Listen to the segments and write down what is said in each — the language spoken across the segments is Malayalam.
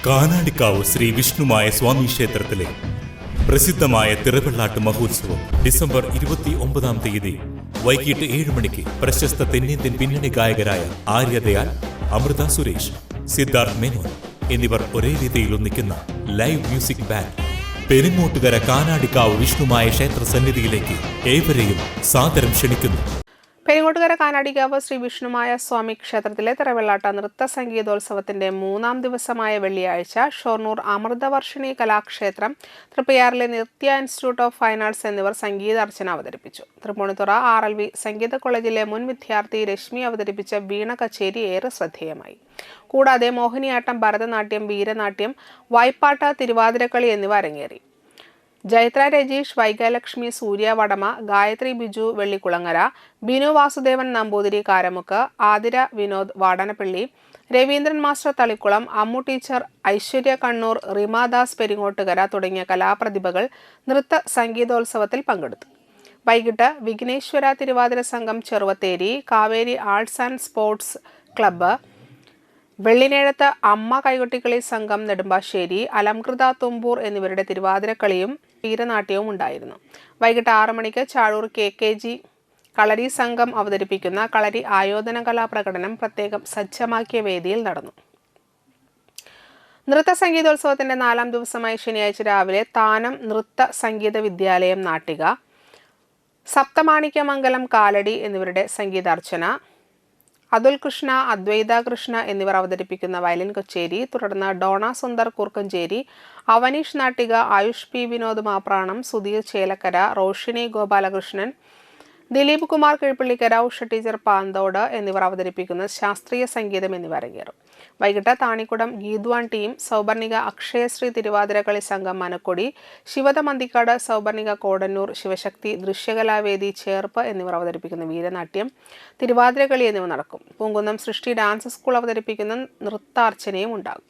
കാനാടിക്കാവ് ശ്രീ വിഷ്ണുമായ സ്വാമി ക്ഷേത്രത്തിലെ പ്രസിദ്ധമായ തിറവെള്ളാട്ട് മഹോത്സവം ഡിസംബർ 29-ാം തീയതി വൈകിട്ട് 7 മണിക്ക് പ്രശസ്ത തെന്നിന്ത്യൻ പിന്നണി ഗായകരായ ആര്യദയാൽ, അമൃത സുരേഷ്, സിദ്ധാർത്ഥ് മേനോൻ എന്നിവർ ഒരേ രീതിയിൽ ഒന്നിക്കുന്ന live music band Perungottukara Kanadikavu Vishnumaya ക്ഷേത്ര സന്നിധിയിലേക്ക് ഏവരെയും സാദരം ക്ഷണിക്കുന്നു. പെരിങ്ങോട്ടുകര കാനാടിക്കാവ് ശ്രീ വിഷ്ണുമായ സ്വാമി ക്ഷേത്രത്തിലെ തിറവെള്ളാട്ട നൃത്ത സംഗീതോത്സവത്തിന്റെ 3-ാം ദിവസമായ വെള്ളിയാഴ്ച Shoranur Amritavarshini Kalakshetra, തൃപ്പയാറിലെ നൃത്യ institute of fine arts എന്നിവർ സംഗീതാർച്ചന അവതരിപ്പിച്ചു. തൃപ്പൂണിത്തുറ RLV സംഗീത കോളേജിലെ മുൻ വിദ്യാർത്ഥി രശ്മി അവതരിപ്പിച്ച വീണ കച്ചേരി ഏറെ ശ്രദ്ധേയമായി. കൂടാതെ മോഹിനിയാട്ടം, ഭരതനാട്യം, വീരനാട്യം, വായ്പാട്ട്, തിരുവാതിരക്കളി എന്നിവ അരങ്ങേറി. ജൈത്ര രജീഷ്, വൈഗലക്ഷ്മി, സൂര്യ വടമ, ഗായത്രി ബിജു വെള്ളിക്കുളങ്ങര, ബിനു വാസുദേവൻ നമ്പൂതിരി കാരമുക്ക്, ആതിര വിനോദ് വാടനപ്പള്ളി, രവീന്ദ്രൻ മാസ്റ്റർ തളിക്കുളം, അമ്മു ടീച്ചർ, ഐശ്വര്യ കണ്ണൂർ, റിമാദാസ് പെരിങ്ങോട്ടുകര തുടങ്ങിയ കലാപ്രതിഭകൾ നൃത്ത സംഗീതോത്സവത്തിൽ പങ്കെടുത്തു. വൈകിട്ട് വിഘ്നേശ്വര തിരുവാതിര സംഘം Cheruvatheri, Kaveri arts and sports club, വെള്ളിനേഴത്ത് അമ്മ കൈകൊട്ടിക്കളി സംഘം നെടുമ്പാശ്ശേരി, അലംകൃത തുമ്പൂർ എന്നിവരുടെ തിരുവാതിരക്കളിയും വീരനാട്യവും ഉണ്ടായിരുന്നു. വൈകിട്ട് 6 മണിക്ക് ചാഴൂർ KKG കളരി സംഘം അവതരിപ്പിക്കുന്ന കളരി ആയോധന കലാ പ്രകടനം പ്രത്യേകം സജ്ജമാക്കിയ വേദിയിൽ നടന്നു. നൃത്ത സംഗീതോത്സവത്തിന്റെ 4-ാം ദിവസമായ ശനിയാഴ്ച രാവിലെ താനം നൃത്ത സംഗീത വിദ്യാലയം നാട്ടിക, സപ്തമാണിക്യമംഗലം കാലടി എന്നിവരുടെ സംഗീതാർച്ചന, അതുൽ കൃഷ്ണ, അദ്വൈത കൃഷ്ണ എന്നിവർ അവതരിപ്പിക്കുന്ന വയലിൻ കച്ചേരി, തുടർന്ന് ഡോണ സുന്ദർ കുർക്കഞ്ചേരി, അവനീഷ് നാട്ടിക, ആയുഷ് P വിനോദ് മാപ്രാണം, സുധീർ ചേലക്കര, റോഷിനി ഗോപാലകൃഷ്ണൻ, ദിലീപ് കുമാർ കീഴ്പള്ളിക്കര, ഉഷ ടീച്ചർ പാന്തോട് എന്നിവർ അവതരിപ്പിക്കുന്ന ശാസ്ത്രീയ സംഗീതം എന്നിവ അരങ്ങേറും. വൈകിട്ട് താണിക്കുടം ഗീദ്വാൻ ടീം, സൗപർണിക അക്ഷയശ്രീ തിരുവാതിരക്കളി സംഘം മനക്കൊടി, ശിവത മന്തിക്കാട്, സൗപർണിക കോടന്നൂർ, ശിവശക്തി ദൃശ്യകലാവേദി ചേർപ്പ് എന്നിവർ അവതരിപ്പിക്കുന്ന വീരനാട്യം, തിരുവാതിരക്കളി എന്നിവ നടക്കും. പൂങ്കുന്നം സൃഷ്ടി ഡാൻസ് സ്കൂൾ അവതരിപ്പിക്കുന്ന നൃത്താർച്ചനയും ഉണ്ടാകും.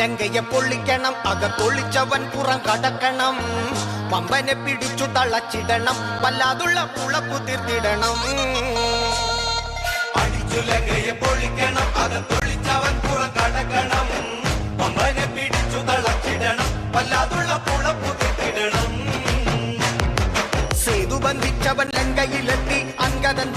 ലങ്കയെ പൊള്ളിക്കണം, അകത്തൊളിച്ചവൻ പുറം കടക്കണം, പമ്പനെ പിടിച്ചു തളച്ചിടണം, വല്ലാതുള്ള പുളപ്പു തീർത്തിടണം. അടിച്ചു ലങ്കയെ പൊള്ളിക്കണം, അകത്തൊളിച്ചവൻ പുറം കടക്കണം, പമ്പനെ പിടിച്ചു തളച്ചിടണം, വല്ലാതുള്ള പുളപ്പു തീർത്തിടണം. സേതു ബന്ധിച്ചവൻ ലങ്കയിലെത്തി, അങ്കദൻ